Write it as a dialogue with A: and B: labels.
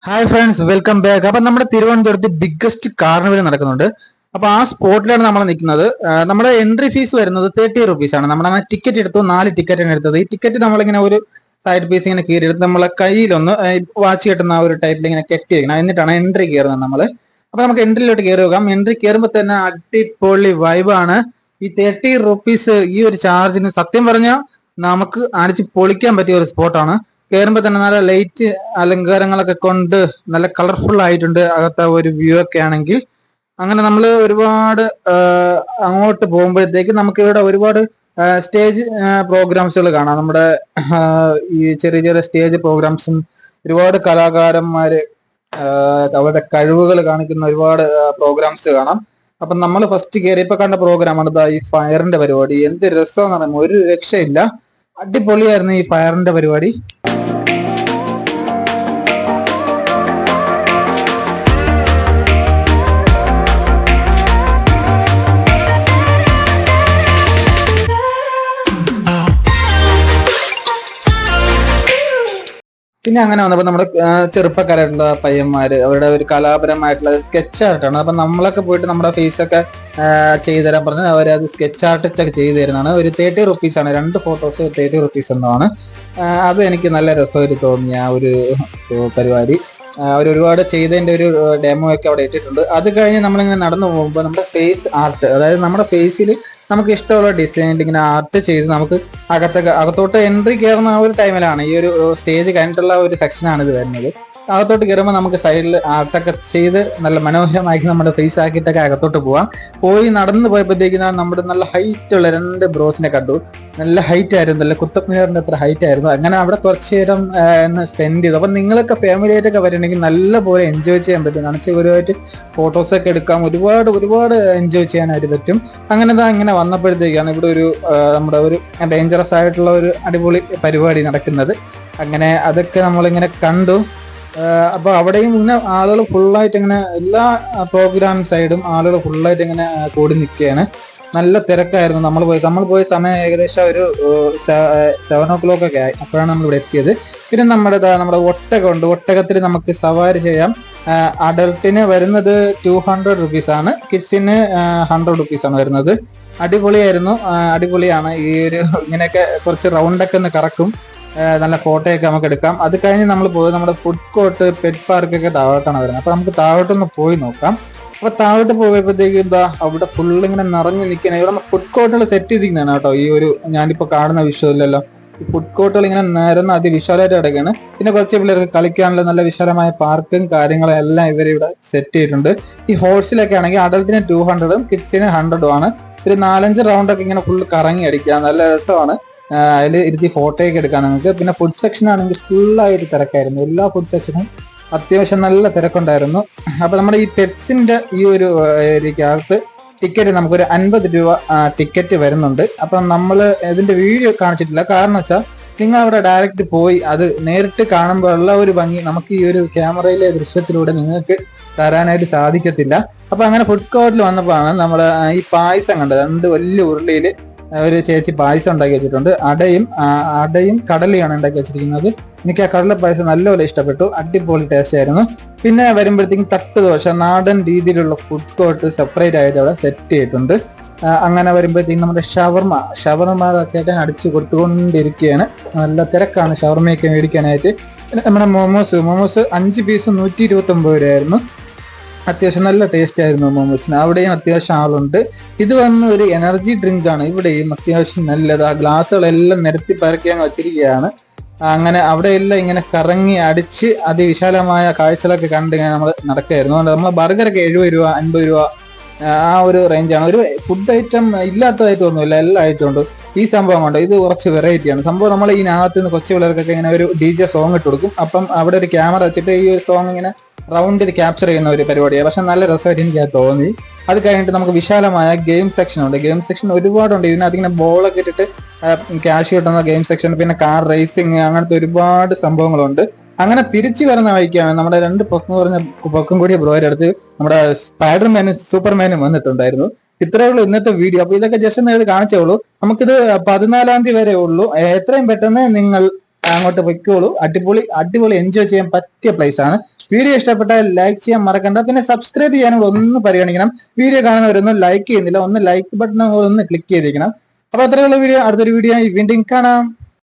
A: Hi friends, welcome back. അപ്പൊ നമ്മുടെ തിരുവനന്തപുരത്ത് ബിഗ്ഗസ്റ്റ് കാർണിവൽ നടക്കുന്നുണ്ട്. അപ്പൊ ആ സ്പോട്ടിലാണ് നമ്മൾ നിൽക്കുന്നത്. നമ്മുടെ എൻട്രി ഫീസ് വരുന്നത് 30 ആണ്. നമ്മളങ്ങനെ ടിക്കറ്റ് എടുത്തു, 4 ടിക്കറ്റാണ് എടുത്തത്. ഈ ടിക്കറ്റ് നമ്മളിങ്ങനെ ഒരു സൈഡ് പീസ് ഇങ്ങനെ കീറിയെടുത്ത് നമ്മളെ കയ്യിലൊന്ന് വാച്ച് കെട്ടുന്ന ആ ഒരു ടൈപ്പിൽ ഇങ്ങനെ കെട്ടി വെക്കണം. എന്നിട്ടാണ് എൻട്രി കയറുന്നത് നമ്മള്. അപ്പൊ നമുക്ക് എൻട്രിയിലോട്ട് കയറി നോക്കാം. എൻട്രി കയറുമ്പോൾ തന്നെ അടിപൊളി വൈബാണ്. ഈ 30 ഈ ഒരു ചാർജിന് സത്യം പറഞ്ഞാൽ നമുക്ക് അടിച്ച് പൊളിക്കാൻ പറ്റിയ ഒരു സ്പോട്ടാണ്. കയറുമ്പോൾ തന്നെ നല്ല ലൈറ്റ് അലങ്കാരങ്ങളൊക്കെ കൊണ്ട് നല്ല കളർഫുൾ ആയിട്ടുണ്ട് അകത്തെ ഒരു വ്യൂ ഒക്കെ ആണെങ്കിൽ. അങ്ങനെ നമ്മൾ ഒരുപാട് അങ്ങോട്ട് പോകുമ്പോഴത്തേക്ക് നമുക്ക് ഇവിടെ ഒരുപാട് സ്റ്റേജ് പ്രോഗ്രാംസുകൾ കാണാം. നമ്മുടെ ഈ ചെറിയ ചെറിയ സ്റ്റേജ് പ്രോഗ്രാംസും ഒരുപാട് കലാകാരന്മാര് അവരുടെ കഴിവുകൾ കാണിക്കുന്ന ഒരുപാട് പ്രോഗ്രാംസ് കാണാം. അപ്പൊ നമ്മൾ ഫസ്റ്റ് കയറിയപ്പോ കണ്ട പ്രോഗ്രാമാണ് ഈ ഫയറിന്റെ പരിപാടി. എന്ത് രസമെന്ന് പറയുമ്പോൾ ഒരു രക്ഷയില്ല. അടിപൊളിയായിരുന്നു ഈ ഫയറിന്റെ പരിപാടി. പിന്നെ അങ്ങനെ വന്നപ്പോൾ നമ്മുടെ ചെറുപ്പക്കാരായിട്ടുള്ള പയ്യന്മാര് അവരുടെ ഒരു കലാപരമായിട്ടുള്ള സ്കെച്ച് ആർട്ടാണ്. അപ്പൊ നമ്മളൊക്കെ പോയിട്ട് നമ്മുടെ ഫേസ് ഒക്കെ ചെയ്തു തരാൻ പറഞ്ഞ് അവരത് സ്കെച്ച് ആർട്ടിസ്റ്റ് ഒക്കെ ചെയ്തു തരുന്നതാണ്. ഒരു 30 ആണ്. 2 ഫോട്ടോസ് 30 എന്നാണ്. അത് എനിക്ക് നല്ല രസമായിട്ട് തോന്നിയ ആ ഒരു പരിപാടി. ഒരുപാട് ചെയ്തതിന്റെ ഒരു ഡെമോ ഒക്കെ അവിടെ ഇട്ടിട്ടുണ്ട്. അത് കഴിഞ്ഞ് നമ്മളിങ്ങനെ നടന്നു പോകുമ്പോൾ നമ്മുടെ ഫേസ് ആർട്ട്, അതായത് നമ്മുടെ ഫേസിൽ നമുക്ക് ഇഷ്ടമുള്ള ഡിസൈനിൽ ഇങ്ങനെ ആർട്ട് ചെയ്ത് നമുക്ക് അകത്തോട്ട് എൻട്രി കയറുന്ന ആ ഒരു ടൈമിലാണ് ഈ ഒരു സ്റ്റേജ് കഴിഞ്ഞിട്ടുള്ള ഒരു സെക്ഷനാണ് ഇത് വരുന്നത്. അകത്തോട്ട് കയറുമ്പോൾ നമുക്ക് സൈഡിൽ ആർട്ടൊക്കെ ചെയ്ത് നല്ല മനോഹരമാക്കി നമ്മുടെ ഫേസ് ആക്കിയിട്ടൊക്കെ അകത്തോട്ട് പോയി നടന്നു പോയപ്പോഴത്തേക്ക് നമ്മുടെ നല്ല ഹൈറ്റ് ഉള്ള 2 ബ്രോസിനെ കണ്ടു. നല്ല ഹൈറ്റ് ആയിരുന്നു, നല്ല കുത്തബ് മിനാറിന്റെ അത്ര ഹൈറ്റ് ആയിരുന്നു. അങ്ങനെ അവിടെ കുറച്ചു നേരം സ്പെൻഡ് ചെയ്തു. അപ്പൊ നിങ്ങളൊക്കെ ഫാമിലി ആയിട്ടൊക്കെ വരണമെങ്കിൽ നല്ലപോലെ എൻജോയ് ചെയ്യാൻ പറ്റും. കാണിച്ച് ഒരുപാട് ഫോട്ടോസൊക്കെ എടുക്കാം, ഒരുപാട് എൻജോയ് ചെയ്യാനായിട്ട് പറ്റും. ഇങ്ങനെ വന്നപ്പോഴത്തേക്കാണ് ഇവിടെ ഒരു നമ്മുടെ ഒരു ഡേഞ്ചറസ് ആയിട്ടുള്ള ഒരു അടിപൊളി പരിപാടി നടക്കുന്നത്. അങ്ങനെ അതൊക്കെ നമ്മളിങ്ങനെ കണ്ടു. അപ്പൊ അവിടെയും ഇങ്ങനെ ആളുകൾ ഫുള്ളായിട്ട് ഇങ്ങനെ എല്ലാ പ്രോഗ്രാം സൈഡും ആളുകൾ ഫുള്ളായിട്ട് ഇങ്ങനെ കൂടി നിൽക്കുകയാണ്. നല്ല തിരക്കായിരുന്നു. നമ്മൾ പോയ സമയം ഏകദേശം ഒരു 7 o'clock ഒക്കെ ആയി. അപ്പോഴാണ് നമ്മൾ ഇവിടെ എത്തിയത്. പിന്നെ നമ്മുടെ ഒട്ടകമുണ്ട്. ഒട്ടകത്തിൽ നമുക്ക് സവാരി ചെയ്യാം. അഡൾട്ടിന് വരുന്നത് 200 ആണ്, കിഡ്സിന് 100 ആണ് വരുന്നത്. അടിപൊളിയാണ്. ഈ ഒരു ഇങ്ങനെയൊക്കെ കുറച്ച് റൗണ്ടൊക്കെ ഒന്ന് കറക്കും. നല്ല ഫോട്ടോയൊക്കെ നമുക്ക് എടുക്കാം. അത് കഴിഞ്ഞ് നമ്മൾ പോയത് നമ്മുടെ ഫുഡ് കോർട്ട്, പെറ്റ് പാർക്കൊക്കെ താഴോട്ടാണ് വരുന്നത്. അപ്പൊ നമുക്ക് താഴോട്ടൊന്ന് പോയി നോക്കാം. അപ്പൊ താഴോട്ട് പോയപ്പോഴത്തേക്ക് അവിടെ ഫുള്ള് ഇങ്ങനെ നിറഞ്ഞു നിൽക്കണേ. ഇവിടെ ഫുഡ് കോർട്ടുകൾ സെറ്റ് ചെയ്തിരിക്കുന്നതാണ് കേട്ടോ. ഈ ഒരു ഞാനിപ്പോ കാണുന്ന വിഷ്വലിലല്ലോ, ഈ ഫുഡ് കോർട്ടുകൾ ഇങ്ങനെ നിരന്ന് അതിവിശാലമായിട്ട് കിടക്കുകയാണ്. പിന്നെ കുറച്ച് പിള്ളേർക്ക് കളിക്കാനുള്ള നല്ല വിശാലമായ പാർക്കും കാര്യങ്ങളും എല്ലാം ഇവരിവിടെ സെറ്റ് ചെയ്തിട്ടുണ്ട്. ഈ ഹോഴ്സിലൊക്കെ ആണെങ്കിൽ അഡൽട്ടിന് 200 കിഡ്സിന് 100 ആണ്. ഒരു 4-5 റൗണ്ടൊക്കെ ഇങ്ങനെ ഫുള്ള് കറങ്ങി അടിക്കുക. നല്ല രസമാണ്. അതിൽ ഇരുത്തി ഫോട്ടോയൊക്കെ എടുക്കാം നിങ്ങൾക്ക്. പിന്നെ ഫുഡ് സെക്ഷൻ ആണെങ്കിൽ ഫുള്ളായിട്ട് തിരക്കായിരുന്നു. എല്ലാ ഫുഡ് സെക്ഷനും അത്യാവശ്യം നല്ല തിരക്കുണ്ടായിരുന്നു. അപ്പൊ നമ്മുടെ ഈ പെറ്റ്സിന്റെ ഈ ഒരു ഏരിയക്കകത്ത് ടിക്കറ്റ് നമുക്കൊരു 50 രൂപ ടിക്കറ്റ് വരുന്നുണ്ട്. അപ്പം നമ്മൾ ഇതിന്റെ വീഡിയോ കാണിച്ചിട്ടില്ല. കാരണം വെച്ചാൽ നിങ്ങൾ അവിടെ ഡയറക്റ്റ് പോയി അത് നേരിട്ട് കാണുമ്പോൾ ഉള്ള ഒരു ഭംഗി നമുക്ക് ഈ ഒരു ക്യാമറയിലെ ദൃശ്യത്തിലൂടെ നിങ്ങൾക്ക് തരാനായിട്ട് സാധിക്കത്തില്ല. അപ്പൊ അങ്ങനെ ഫുഡ് കോർട്ടിൽ വന്നപ്പോഴാണ് നമ്മൾ ഈ പായസം കണ്ടത്. 2 വലിയ ഉരുളിയിൽ ഒരു ചേച്ചി പായസം ഉണ്ടാക്കി വെച്ചിട്ടുണ്ട്. അടയും കടലയാണ് ഉണ്ടാക്കി വെച്ചിരിക്കുന്നത്. എനിക്ക് ആ കടല പായസം നല്ലപോലെ ഇഷ്ടപ്പെട്ടു. അടിപൊളി ടേസ്റ്റ് ആയിരുന്നു. പിന്നെ വരുമ്പോഴത്തേക്കും തട്ടുദോശ, നാടൻ രീതിയിലുള്ള ഫുഡ് കോർട്ട് സെപ്പറേറ്റ് ആയിട്ട് അവിടെ സെറ്റ് ചെയ്തിട്ടുണ്ട്. അങ്ങനെ വരുമ്പോഴത്തേക്കും നമ്മുടെ ഷവർമ ചേട്ടൻ അടിച്ചു കൊടുത്തുകൊണ്ടിരിക്കുകയാണ്. നല്ല തിരക്കാണ് ഷവർമയൊക്കെ മേടിക്കാനായിട്ട്. പിന്നെ നമ്മുടെ മോമോസ് 5 പീസ് 129 രൂപയായിരുന്നു. അത്യാവശ്യം നല്ല ടേസ്റ്റ് ആയിരുന്നു മോമോസിന്. അവിടെയും അത്യാവശ്യം ആളുണ്ട്. ഇത് ഒരു എനർജി ഡ്രിങ്ക് ആണ്. ഇവിടെയും അത്യാവശ്യം നല്ലത്. ആ ഗ്ലാസ്സുകളെല്ലാം നിരത്തി പരക്കി അങ്ങ് വെച്ചിരിക്കുകയാണ്. അങ്ങനെ അവിടെയെല്ലാം ഇങ്ങനെ കറങ്ങി അടിച്ച് അതിവിശാലമായ കാഴ്ചകളൊക്കെ കണ്ട് ഇങ്ങനെ നമ്മൾ നടക്കുകയായിരുന്നു. അതുകൊണ്ട് നമ്മളെ ബർഗറൊക്കെ 70 രൂപ 50 രൂപ ആ ഒരു റേഞ്ചാണ്. ഒരു ഫുഡ് ഐറ്റം ഇല്ലാത്തതായിട്ടൊന്നുമില്ല, എല്ലാ ഐറ്റം ഉണ്ട്. ഈ സംഭവം കൊണ്ട് ഇത് കുറച്ച് വെറൈറ്റിയാണ് സംഭവം. നമ്മൾ ഇതിനകത്ത് നിന്ന് കൊച്ചു പിള്ളേർക്കൊക്കെ ഇങ്ങനെ ഒരു DJ സോങ് ഇട്ട് കൊടുക്കും. അപ്പം അവിടെ ഒരു ക്യാമറ വെച്ചിട്ട് ഈ ഒരു സോങ് ഇങ്ങനെ റൗണ്ട് ചെയ്ത് ക്യാപ്ചർ ചെയ്യുന്ന ഒരു പരിപാടിയാണ്. പക്ഷെ നല്ല രസമായിട്ട് എനിക്ക് അത് തോന്നി. അത് കഴിഞ്ഞിട്ട് നമുക്ക് വിശാലമായ ഗെയിം സെക്ഷൻ ഉണ്ട്. ഗെയിം സെക്ഷൻ ഒരുപാടുണ്ട്. ഇതിനകത്ത് ഇങ്ങനെ ബോളൊക്കെ ഇട്ടിട്ട് ക്യാഷ് കിട്ടുന്ന ഗെയിം സെക്ഷൻ, പിന്നെ കാർ റേസിങ്, അങ്ങനത്തെ ഒരുപാട് സംഭവങ്ങളുണ്ട്. അങ്ങനെ തിരിച്ചു വരുന്ന വഴിക്കാണ് നമ്മുടെ 2 പൊക്കം കൂടിയ ബ്രോയുടെ അടുത്ത് നമ്മുടെ സ്പൈഡർമാനും സൂപ്പർമാനും വന്നിട്ടുണ്ടായിരുന്നു. ഇത്രയേ ഉള്ളൂ ഇന്നത്തെ വീഡിയോ. അപ്പൊ ഇതൊക്കെ ജസ്റ്റ് ഒന്ന് കാണിച്ചോളൂ. നമുക്കിത് 14-ാം തീയതി വരെ ഉള്ളൂ. എത്രയും പെട്ടെന്ന് നിങ്ങൾ അങ്ങോട്ട് പൊയ്ക്കോളൂ. അടിപൊളി അടിപൊളി എൻജോയ് ചെയ്യാൻ പറ്റിയ പ്ലേസ് ആണ്. വീഡിയോ ഇഷ്ടപ്പെട്ടാൽ ലൈക്ക് ചെയ്യാൻ മറക്കണ്ട. പിന്നെ സബ്സ്ക്രൈബ് ചെയ്യാനും ഒന്ന് പരിഗണിക്കണം. വീഡിയോ കാണുന്നവരൊന്നും ലൈക്ക് ചെയ്യുന്നില്ല, ഒന്ന് ലൈക്ക് ബട്ടൺ ഒന്ന് ക്ലിക്ക് ചെയ്തിരിക്കണം. അപ്പൊ അത്രയുള്ള വീഡിയോ, അടുത്തൊരു വീഡിയോ വീണ്ടും കാണാം.